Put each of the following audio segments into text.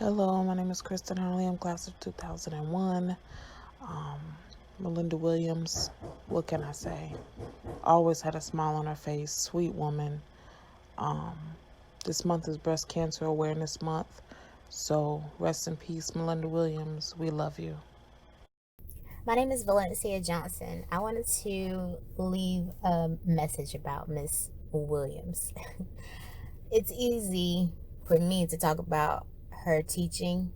Hello, my name is Kristen Hurley. I'm class of 2001. Melinda Williams, what can I say? Always had a smile on her face, sweet woman. This month is Breast Cancer Awareness Month, so rest in peace, Melinda Williams. We love you. My name is Valencia Johnson. I wanted to leave a message about Miss Williams. It's easy for me to talk about her teaching.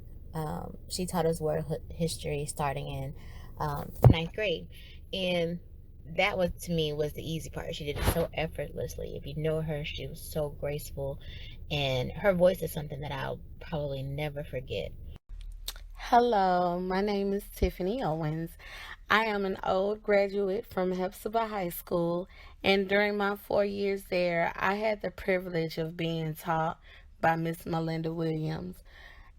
She taught us world history starting in ninth grade, and that was to me was the easy part. She did it so effortlessly. If you know her, she was so graceful, and her voice is something that I'll probably never forget. Hello, my name is Tiffany Owens. I am an old graduate from Hephzibah High School, and during my 4 years there, I had the privilege of being taught by Miss Melinda Williams.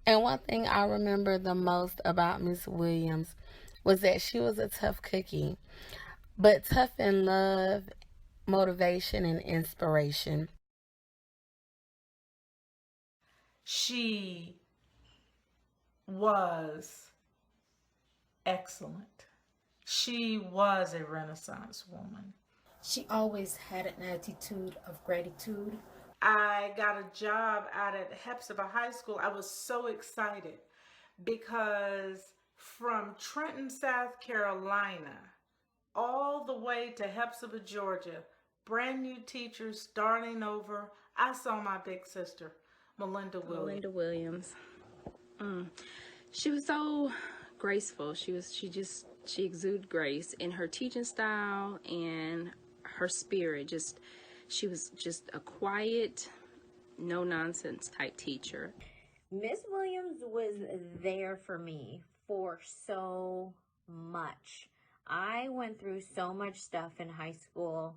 And one thing I remember the most about Miss Williams was that she was a tough cookie, but tough in love, motivation, and inspiration. She was excellent. She was a Renaissance woman. She always had an attitude of gratitude. I got a job out at Hephzibah High School. I was so excited because from Trenton, South Carolina, all the way to Hephzibah, Georgia, brand new teachers starting over, I saw my big sister, Melinda Williams. Melinda Williams. She was so graceful. She exuded grace in her teaching style and her spirit. She was just a quiet, no nonsense type teacher. Miss Williams was there for me for so much. I went through so much stuff in high school,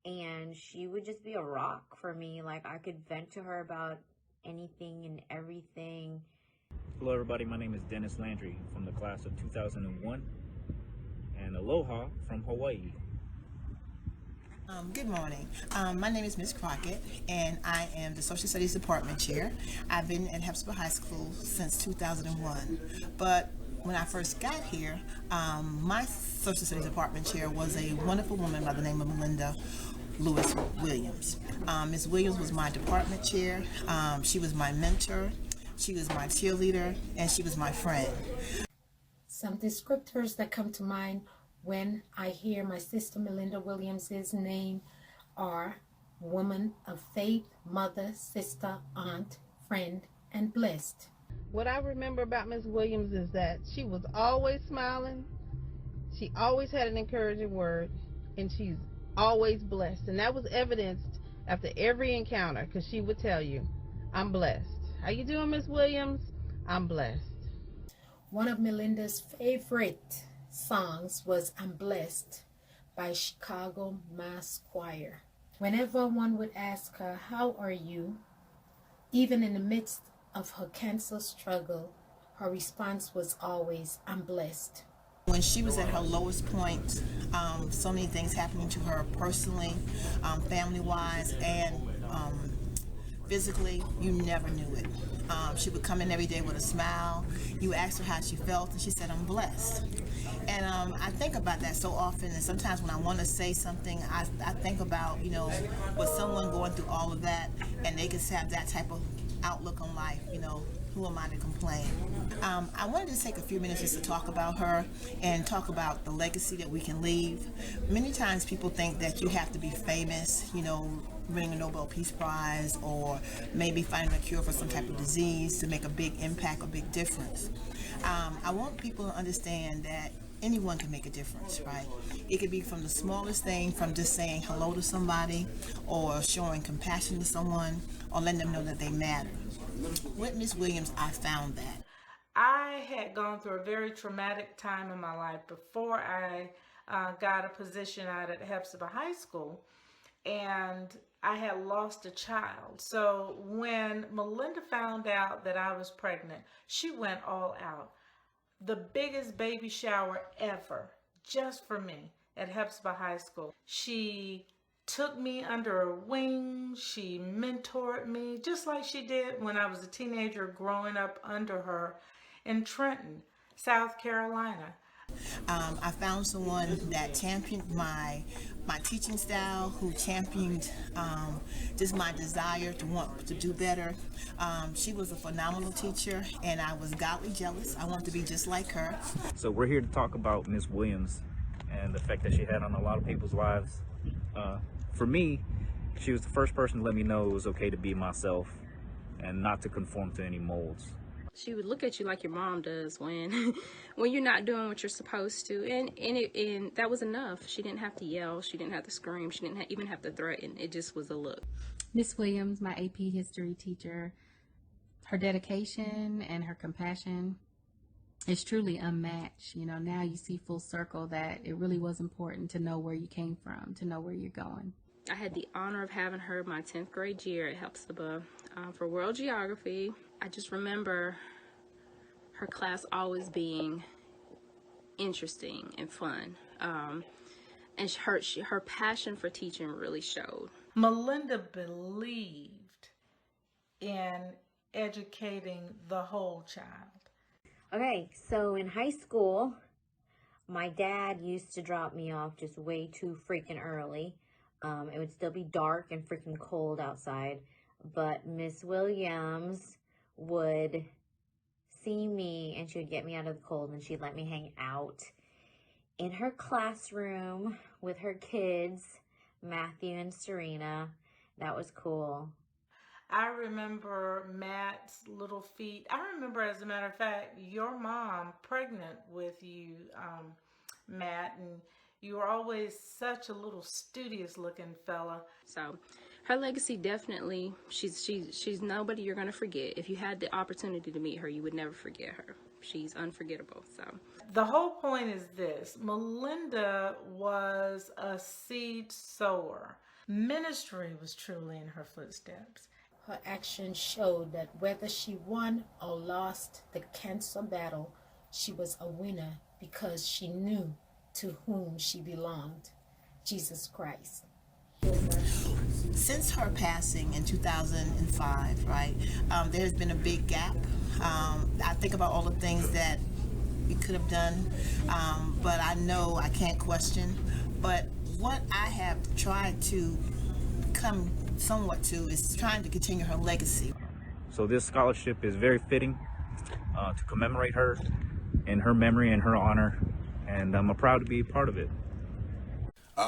and she would just be a rock for me. Like, I could vent to her about anything and everything. Hello everybody, my name is Dennis Landry from the class of 2001, and aloha from Hawaii. Good morning. My name is Miss Crockett, and I am the Social Studies Department Chair. I've been at Hephzibah High School since 2001, but when I first got here, my Social Studies Department Chair was a wonderful woman by the name of Melinda Lewis Williams. Ms. Williams was my department chair. She was my mentor. She was my cheerleader, and she was my friend. Some descriptors that come to mind when I hear my sister Melinda Williams's name are woman of faith, mother, sister, aunt, friend, and blessed. What I remember about Miss Williams is that she was always smiling. She always had an encouraging word, and she's always blessed. And that was evidenced after every encounter, because she would tell you, I'm blessed. How you doing, Miss Williams? I'm blessed. One of Melinda's favorite songs was I'm Blessed by Chicago Mass Choir. Whenever one would ask her, how are you? Even in the midst of her cancer struggle, her response was always, I'm blessed. When she was at her lowest point, so many things happening to her personally, family-wise, and physically, you never knew it. She would come in every day with a smile. You asked her how she felt, and she said, I'm blessed. And I think about that so often, and sometimes when I want to say something, I think about, with someone going through all of that, and they just have that type of outlook on life, who am I to complain? I wanted to take a few minutes just to talk about her and talk about the legacy that we can leave. Many times people think that you have to be famous, winning a Nobel Peace Prize, or maybe finding a cure for some type of disease to make a big impact or big difference. I want people to understand that anyone can make a difference, right? It could be from the smallest thing, from just saying hello to somebody, or showing compassion to someone, or letting them know that they matter. With Miss Williams, I found that. I had gone through a very traumatic time in my life before I got a position out at Hephzibah High School, and I had lost a child. So when Melinda found out that I was pregnant, she went all out. The biggest baby shower ever, just for me, at Hephzibah High School. She took me under her wing. She mentored me just like she did when I was a teenager growing up under her in Trenton, South Carolina. I found someone that championed my teaching style, who championed just my desire to want to do better. She was a phenomenal teacher, and I was godly jealous. I wanted to be just like her. So we're here to talk about Miss Williams and the effect that she had on a lot of people's lives. For me, she was the first person to let me know it was okay to be myself and not to conform to any molds. She would look at you like your mom does when when you're not doing what you're supposed to, and that was enough. She didn't have to yell, she didn't have to scream, she didn't even have to threaten. It just was a look. Miss Williams, my AP history teacher, her dedication and her compassion is truly unmatched. You know, now you see full circle that it really was important to know where you came from, to know where you're going. I had the honor of having her my 10th grade year at Hephzibah for world geography. I just remember her class always being interesting and fun. And her passion for teaching really showed. Melinda believed in educating the whole child. Okay, so in high school, my dad used to drop me off just way too freaking early. It would still be dark and freaking cold outside, but Miss Williams would see me and she would get me out of the cold and she'd let me hang out in her classroom with her kids, Matthew and Serena. That was cool. I remember Matt's little feet. I remember, as a matter of fact, your mom pregnant with you, Matt, and you were always such a little studious looking fella. So her legacy, definitely, she's nobody you're going to forget. If you had the opportunity to meet her, you would never forget her. She's unforgettable. So the whole point is this: Melinda was a seed sower. Ministry was truly in her footsteps. Her actions showed that whether she won or lost the cancer battle, she was a winner because she knew to whom she belonged, Jesus Christ. Since her passing in 2005, right, there's been a big gap. I think about all the things that we could have done, but I know I can't question. But what I have tried to come somewhat to is trying to continue her legacy. So this scholarship is very fitting to commemorate her in her memory and her honor, and I'm proud to be a part of it.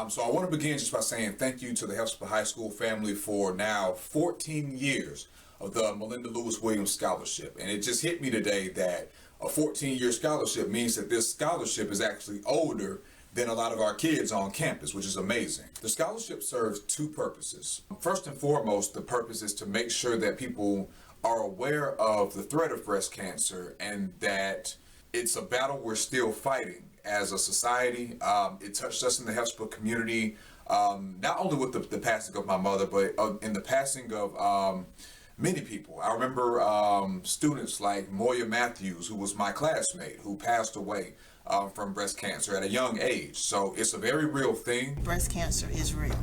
So I want to begin just by saying thank you to the Hephzibah High School family for now 14 years of the Melinda Lewis Williams Scholarship. And it just hit me today that a 14-year scholarship means that this scholarship is actually older than a lot of our kids on campus, which is amazing. The scholarship serves two purposes. First and foremost, the purpose is to make sure that people are aware of the threat of breast cancer and that it's a battle we're still fighting as a society. It touched us in the Hephzibah community, not only with the passing of my mother, but in the passing of many people. I remember students like Moya Matthews, who was my classmate, who passed away from breast cancer at a young age. So it's a very real thing. Breast cancer is real.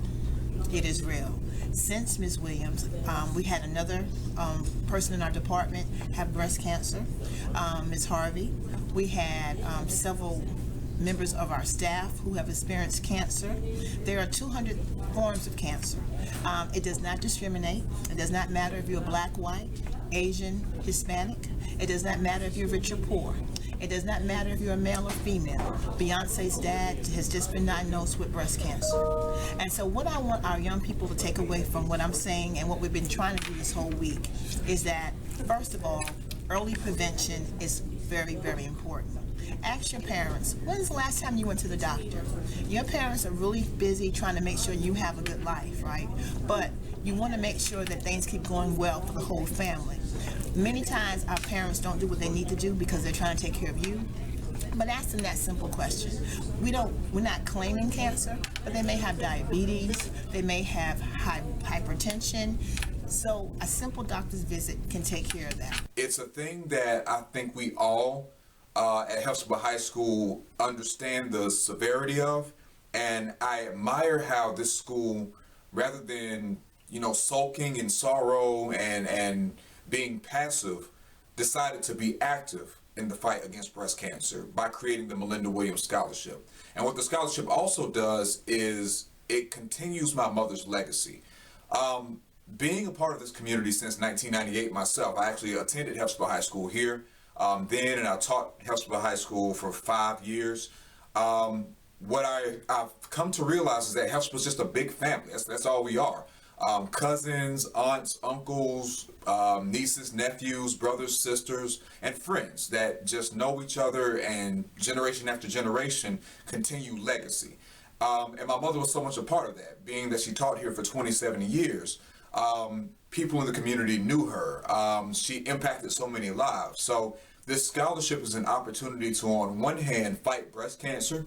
It is real. Since Ms. Williams, we had another person in our department have breast cancer, Ms. Harvey. We had several members of our staff who have experienced cancer. There are 200 forms of cancer. It does not discriminate. It does not matter if you're black, white, Asian, Hispanic. It does not matter if you're rich or poor. It does not matter if you're a male or female. Beyonce's dad has just been diagnosed with breast cancer. And so what I want our young people to take away from what I'm saying and what we've been trying to do this whole week is that, first of all, early prevention is very, very important. Ask your parents, when's the last time you went to the doctor? Your parents are really busy trying to make sure you have a good life, right? But you want to make sure that things keep going well for the whole family. Many times our parents don't do what they need to do because they're trying to take care of you. But ask them that simple question. We're not claiming cancer, but they may have diabetes, they may have hypertension. So a simple doctor's visit can take care of that. It's a thing that I think we all at Hephzibah High School understand the severity of, and I admire how this school rather than, sulking in sorrow and being passive, decided to be active in the fight against breast cancer by creating the Melinda Williams Scholarship. And what the scholarship also does is it continues my mother's legacy. Being a part of this community since 1998 myself, I actually attended Hephzibah High School here then, and I taught Hephzibah High School for 5 years. What I've come to realize is that Hephzibah is just a big family. That's all we are. Cousins, aunts, uncles, nieces, nephews, brothers, sisters, and friends that just know each other and generation after generation continue legacy. And my mother was so much a part of that, being that she taught here for 27 years. People in the community knew her. She impacted so many lives. So this scholarship is an opportunity to, on one hand, fight breast cancer,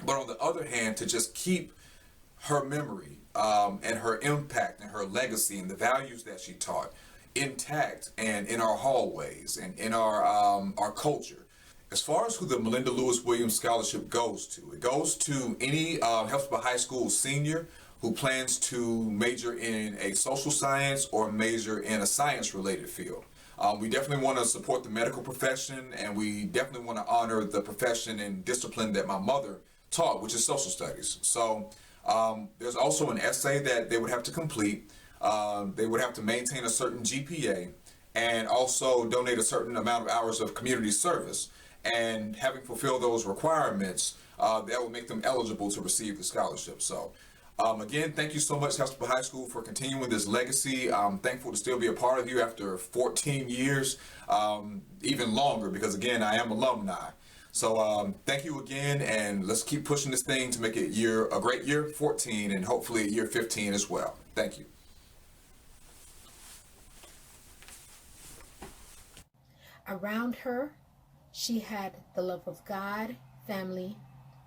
but on the other hand, to just keep her memory and her impact and her legacy and the values that she taught intact and in our hallways and in our culture. As far as who the Melinda Lewis Williams Scholarship goes to, it goes to any Hephzibah High School senior who plans to major in a social science or major in a science-related field. We definitely want to support the medical profession, and we definitely want to honor the profession and discipline that my mother taught, which is social studies. So there's also an essay that they would have to complete. They would have to maintain a certain GPA and also donate a certain amount of hours of community service. And having fulfilled those requirements, that will make them eligible to receive the scholarship. So again, thank you so much, Hephzibah High School, for continuing this legacy. I'm thankful to still be a part of you after 14 years, even longer, because again, I am alumni. So thank you again, and let's keep pushing this thing to make it a great year 14 and hopefully a year 15 as well. Thank you. Around her, she had the love of God, family,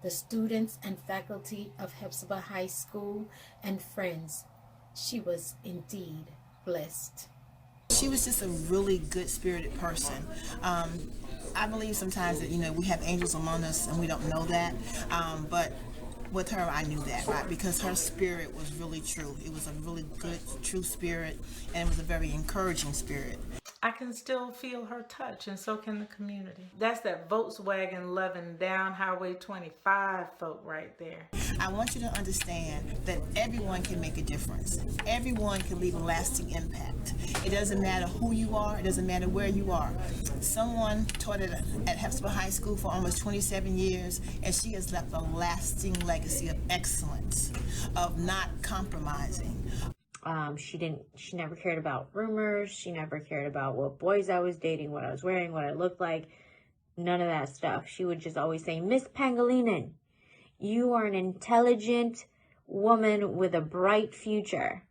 the students and faculty of Hephzibah High School, and friends. She was indeed blessed. She was just a really good-spirited person. I believe sometimes that, we have angels among us and we don't know that. But with her, I knew that, right? Because her spirit was really true. It was a really good, true spirit, and it was a very encouraging spirit. I can still feel her touch, and so can the community. That's that Volkswagen loving down Highway 25 folk right there. I want you to understand that everyone can make a difference. Everyone can leave a lasting impact. It doesn't matter who you are. It doesn't matter where you are. Someone taught at Hephzibah High School for almost 27 years, and she has left a lasting legacy of excellence, of not compromising. She never cared about rumors. She never cared about what boys I was dating, what I was wearing, what I looked like. None of that stuff. She would just always say, Miss Pangolinan, you are an intelligent woman with a bright future.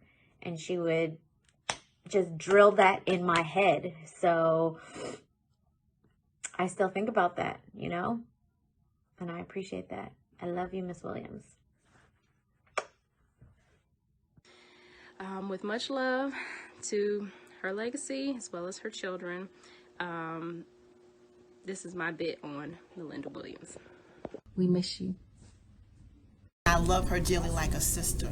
And she would just drill that in my head. So I still think about that, and I appreciate that. I love you, Miss Williams. With much love to her legacy as well as her children, this is my bit on Melinda Williams. We miss you. I love her dearly like a sister.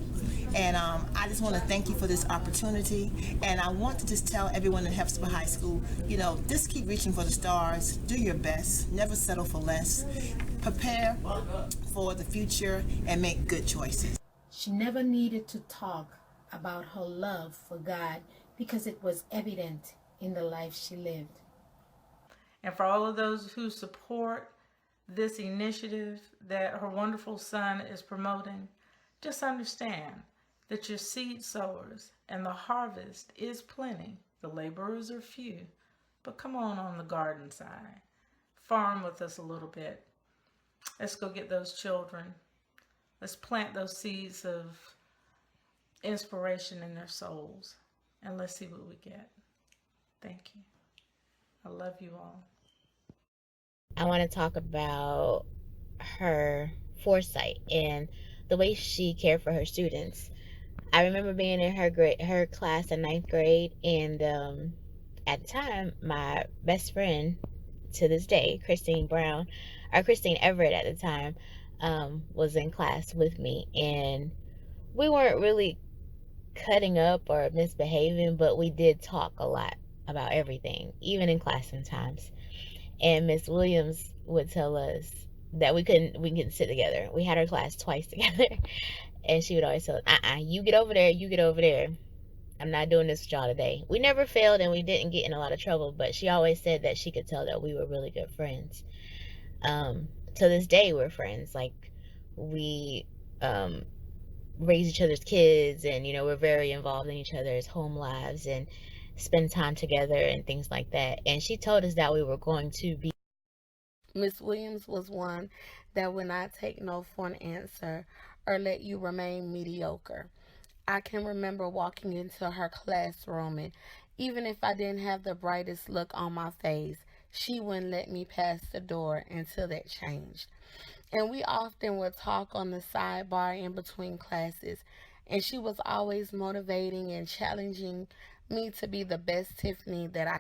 And I just want to thank you for this opportunity. And I want to just tell everyone in Hephzibah High School, just keep reaching for the stars. Do your best. Never settle for less. Prepare for the future and make good choices. She never needed to talk about her love for God because it was evident in the life she lived. And for all of those who support this initiative that her wonderful son is promoting, just understand that your seed sowers and the harvest is plenty. The laborers are few, but come on the garden side. Farm with us a little bit. Let's go get those children. Let's plant those seeds of inspiration in their souls, and let's see what we get. Thank you. I love you all. I want to talk about her foresight and the way she cared for her students. I remember being in her class in 9th grade, and at the time, my best friend to this day, Christine Everett at the time, was in class with me, and we weren't really cutting up or misbehaving, but we did talk a lot about everything, even in class sometimes. And Miss Williams would tell us that we couldn't sit together. We had our class twice together, and she would always tell us, you get over there, you get over there. I'm not doing this with y'all today. We never failed, and we didn't get in a lot of trouble, but she always said that she could tell that we were really good friends. To this day, we're friends. Like, we raise each other's kids, and we're very involved in each other's home lives and spend time together and things like that. And she told us that we were going to be. Miss Williams was one that would not take no for an answer or let you remain mediocre. I can remember walking into her classroom, and even if I didn't have the brightest look on my face, she wouldn't let me pass the door until that changed. And we often would talk on the sidebar in between classes, and she was always motivating and challenging me to be the best Tiffany that I